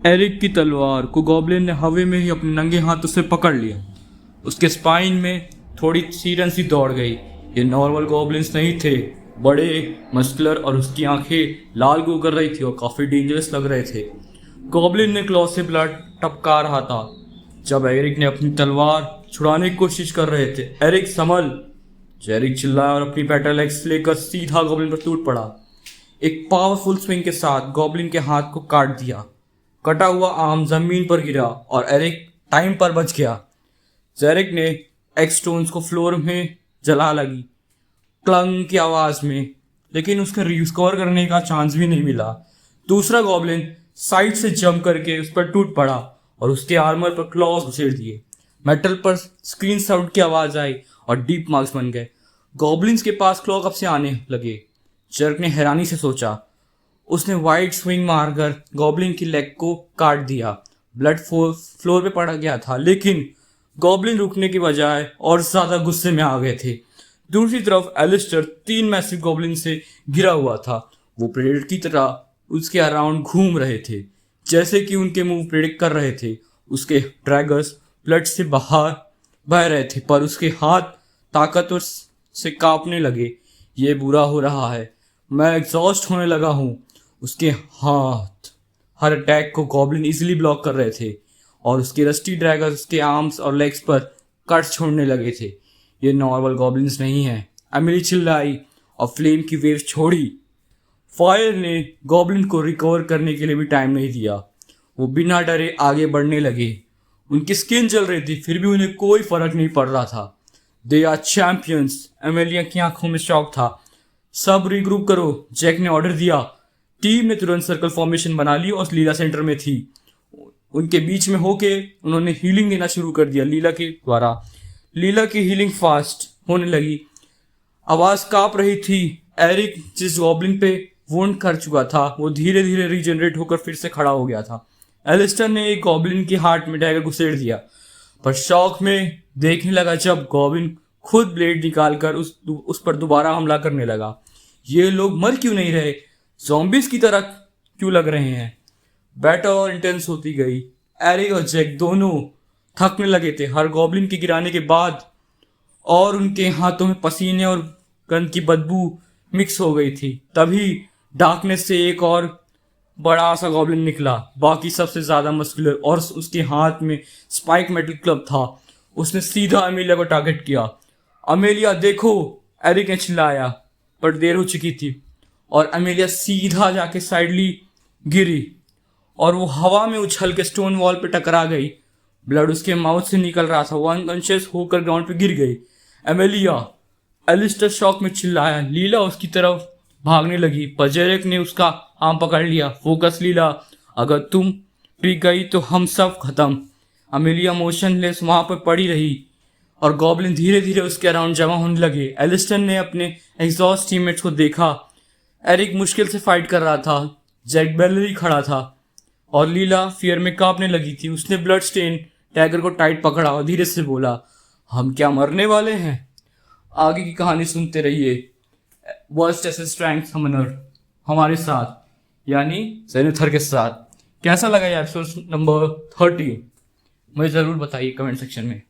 Eric की तलवार को गॉब्लिन ने हवा में ही अपने नंगे हाथों से पकड़ लिया। उसके स्पाइन में थोड़ी सीरन सी दौड़ गई। ये नॉर्मल गॉब्लिन्स नहीं थे, बड़े, मस्कुलर और उसकी आंखें लाल गो कर रही थी और काफ़ी डेंजरस लग रहे थे। गॉब्लिन ने क्लॉ से ब्लड टपका रहा था जब एरिक ने अपनी तलवार छुड़ाने की कोशिश कर रहे थे। एरिक संभल! एरिक चिल्लाया और अपनी बैटल एक्स लेकर सीधा गॉब्लिन पर टूट पड़ा। एक पावरफुल स्विंग के साथ गॉब्लिन के हाथ को काट दिया। कटा हुआ आर्म जमीन पर गिरा और एरिक टाइम पर बच गया। जेरिक ने एक्स स्टोन्स को फ्लोर में जला लगी क्लंग की आवाज में, लेकिन उसके रिकवर करने का चांस भी नहीं मिला। दूसरा गॉब्लिन साइड से जंप करके उस पर टूट पड़ा और उसके आर्मर पर क्लॉज घुसेड़ दिए। मेटल पर स्क्रीन साउंड की आवाज आई और डीप मार्क्स बन गए। गॉब्लिन्स के पास क्लॉ कब से आने लगे? जर्क ने हैरानी से सोचा। उसने वाइड स्विंग मारकर गॉब्लिन की लेग को काट दिया। ब्लड फ्लोर पे पड़ा गया था, लेकिन गॉब्लिन रुकने की बजाय और ज्यादा गुस्से में आ गए थे। दूसरी तरफ एलिस्टर 3 मैसिव गॉब्लिन से घिरा हुआ था। वो प्रेडेटर की तरह उसके अराउंड घूम रहे थे, जैसे कि उनके मूव प्रेडिक्ट कर रहे थे। उसके ड्रैगर्स ब्लड से बाहर बह रहे थे, पर उसके हाथ ताकतवर से कांपने लगे। ये बुरा हो रहा है, मैं एग्जॉस्ट होने लगा हूँ। उसके हाथ हर अटैक को गॉब्लिन इजीली ब्लॉक कर रहे थे और उसके रस्टी ड्रैगर्स उसके आर्म्स और लेग्स पर कट छोड़ने लगे थे। ये नॉर्मल गॉब्लिन्स नहीं है, एमिली चिल्लाई और फ्लेम की वेव छोड़ी। फायर ने गॉब्लिन को रिकवर करने के लिए भी टाइम नहीं दिया। वो बिना डरे आगे बढ़ने लगे। उनकी स्किन जल रही थी, फिर भी उन्हें कोई फर्क नहीं पड़ रहा था। They are champions. एमिलिया की आंखों में शौक था। सब रिग्रुप करो, जैक ने ऑर्डर दिया। टीम ने तुरंत सर्कल फॉर्मेशन बना ली और लीला सेंटर में थी। उनके बीच में होके उन्होंने हीलिंग देना शुरू कर दिया लीला के द्वारा। लीला की हीलिंग फास्ट होने लगी। आवाज कांप रही थी। एरिक जिस गॉब्लिन पे वुंड कर चुका था वो धीरे धीरे रीजनरेट होकर फिर से खड़ा हो गया था। एलिस्टर ने एक गॉब्लिन के हार्ट में डैगर घुसेड़ दिया, पर शौक में देखने लगा जब गॉब्लिन खुद ब्लेड निकालकर उस पर दोबारा हमला करने लगा। ये लोग मर क्यों नहीं रहे? ज़ॉम्बीज की तरह क्यों लग रहे हैं? बैटल और इंटेंस होती गई। एरिक और जैक दोनों थकने लगे थे हर गॉब्लिन के गिराने के बाद, और उनके हाथों में पसीने और गंद की बदबू मिक्स हो गई थी। तभी डार्कनेस से एक और बड़ा सा गॉब्लिन निकला, बाकी सबसे ज्यादा मस्कुलर, और उसके हाथ में स्पाइक मेटल क्लब था। उसने सीधा अमेलिया को टारगेट किया। अमेलिया देखो! एरिक ने चिल्लाया, पर देर हो चुकी थी और अमेलिया सीधा जाके साइडली गिरी और वो हवा में उछल के स्टोन वॉल पे टकरा गई। ब्लड उसके माउथ से निकल रहा था। वो अनकॉन्शियस होकर ग्राउंड पे गिर गई। एमेलिया! एलिस्टर शॉक में चिल्लाया। लीला उसकी तरफ भागने लगी, पर जेरिक ने उसका आर्म पकड़ लिया। फोकस लीला, अगर तुम भी गई तो हम सब खत्म। अमेलिया मोशनलेस वहां पर पड़ी रही और गॉब्लिन धीरे धीरे उसके अराउंड जमा होने लगे। एलिस्टर ने अपने एग्जॉस्ट टीममेट्स को देखा। एरिक मुश्किल से फाइट कर रहा था। जैक बेलरी खड़ा था और लीला फियर में कांपने लगी थी। उसने ब्लड स्टेन टैगर को टाइट पकड़ा और धीरे से बोला, हम क्या मरने वाले हैं? आगे की कहानी सुनते रहिए। वर्स्ट एस स्ट्रेंथ समनर हमारे साथ, यानी जेनिथर के साथ। कैसा लगा ये एपिसोड नंबर 30? मुझे ज़रूर बताइए कमेंट सेक्शन में।